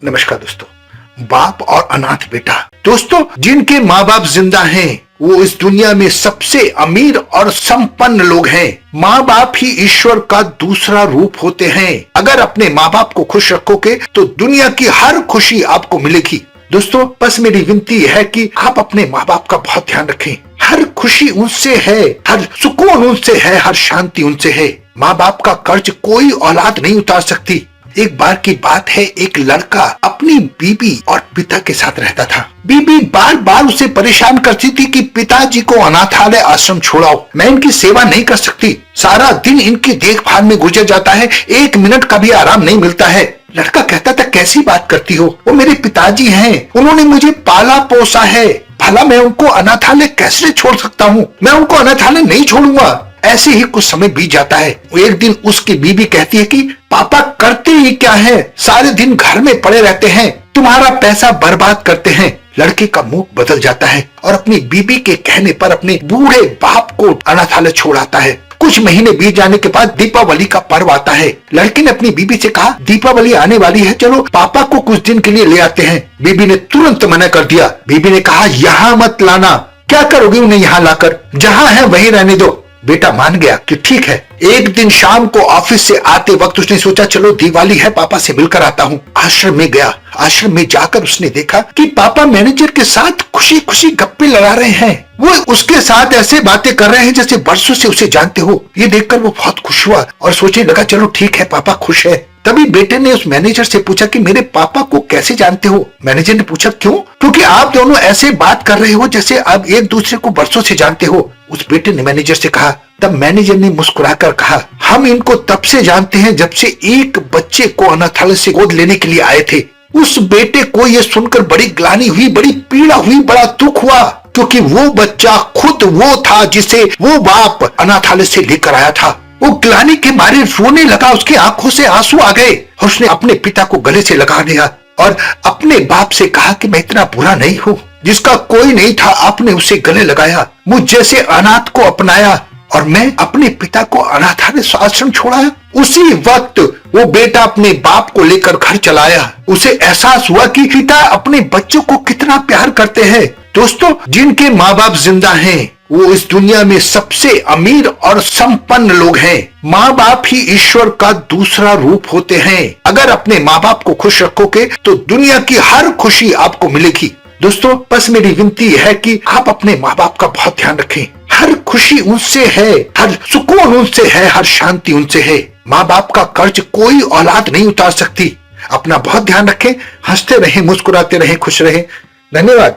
नमस्कार दोस्तों, बाप और अनाथ बेटा। दोस्तों, जिनके माँ बाप जिंदा हैं वो इस दुनिया में सबसे अमीर और संपन्न लोग हैं। माँ बाप ही ईश्वर का दूसरा रूप होते हैं। अगर अपने माँ बाप को खुश रखोगे तो दुनिया की हर खुशी आपको मिलेगी। दोस्तों, बस मेरी विनती है कि आप अपने माँ बाप का बहुत ध्यान रखें। हर खुशी उनसे है, हर सुकून उनसे है, हर शांति उनसे है। माँ बाप का कर्ज कोई औलाद नहीं उतार सकती। एक बार की बात है, एक लड़का अपनी बीबी और पिता के साथ रहता था। बीबी बार बार उसे परेशान करती थी कि पिताजी को अनाथालय आश्रम छोड़ाओ, मैं इनकी सेवा नहीं कर सकती। सारा दिन इनकी देखभाल में गुजर जाता है, 1 मिनट का भी आराम नहीं मिलता है। लड़का कहता था, कैसी बात करती हो, वो मेरे पिताजी हैं, उन्होंने मुझे पाला पोसा है, भला मैं उनको अनाथालय कैसे छोड़ सकता हूँ? मैं उनको अनाथालय नहीं छोड़ूंगा। ऐसे ही कुछ समय बीत जाता है। एक दिन उसकी बीबी कहती है कि पापा करते ही क्या है, सारे दिन घर में पड़े रहते हैं, तुम्हारा पैसा बर्बाद करते हैं। लड़के का मुंह बदल जाता है और अपनी बीबी के कहने पर अपने बूढ़े बाप को अनाथालय छोड़ आता है। कुछ महीने बीत जाने के बाद दीपावली का पर्व आता है। लड़के ने अपनी बीबी से कहा, दीपावली आने वाली है, चलो पापा को कुछ दिन के लिए ले आते हैं। बीबी ने तुरंत मना कर दिया। बीबी ने कहा, यहाँ मत लाना, क्या करोगे उन्हें यहाँ लाकर, जहाँ है वहीं रहने दो। बेटा मान गया कि ठीक है। एक दिन शाम को ऑफिस से आते वक्त उसने सोचा, चलो दिवाली है, पापा से मिलकर आता हूँ। आश्रम में गया। आश्रम में जाकर उसने देखा कि पापा मैनेजर के साथ खुशी खुशी गप्पे लड़ा रहे हैं। वो उसके साथ ऐसे बातें कर रहे हैं जैसे बरसों से उसे जानते हो। ये देखकर वो बहुत खुश हुआ और सोचने लगा, चलो ठीक है, पापा खुश है। तभी बेटे ने उस मैनेजर से पूछा कि मेरे पापा को कैसे जानते हो? मैनेजर ने पूछा, क्यों? क्योंकि आप दोनों ऐसे बात कर रहे हो जैसे अब एक दूसरे को बरसों से जानते हो। उस बेटे ने मैनेजर से कहा। तब मैनेजर ने मुस्कुराकर कहा, हम इनको तब से जानते हैं जब से एक बच्चे को अनाथालय से गोद लेने के लिए आए थे। उस बेटे को यह सुनकर बड़ी ग्लानि हुई, बड़ी पीड़ा हुई, बड़ा दुख हुआ, क्योंकि वो बच्चा खुद वो था जिसे वो बाप अनाथालय से लेकर आया था। वो ग्लानि के मारे रोने लगा, उसकी आंखों से आंसू आ गए और उसने अपने पिता को गले से लगा लिया और अपने बाप से कहा कि मैं इतना बुरा नहीं हूँ, जिसका कोई नहीं था आपने उसे गले लगाया, मुझ जैसे अनाथ को अपनाया और मैं अपने पिता को अनाथालय आश्रम छोड़ाया। उसी वक्त वो बेटा अपने बाप को लेकर घर चलाया। उसे एहसास हुआ कि पिता अपने बच्चों को कितना प्यार करते हैं। दोस्तों, जिनके माँ बाप जिंदा हैं वो इस दुनिया में सबसे अमीर और संपन्न लोग हैं। माँ बाप ही ईश्वर का दूसरा रूप होते हैं। अगर अपने माँ बाप को खुश रखोगे तो दुनिया की हर खुशी आपको मिलेगी। दोस्तों, बस मेरी विनती है कि आप अपने माँ बाप का बहुत ध्यान रखें। हर खुशी उनसे है, हर सुकून उनसे है, हर शांति उनसे है। माँ बाप का कर्ज कोई औलाद नहीं उतार सकती। अपना बहुत ध्यान रखें, हंसते रहें, मुस्कुराते रहें, खुश रहें। धन्यवाद।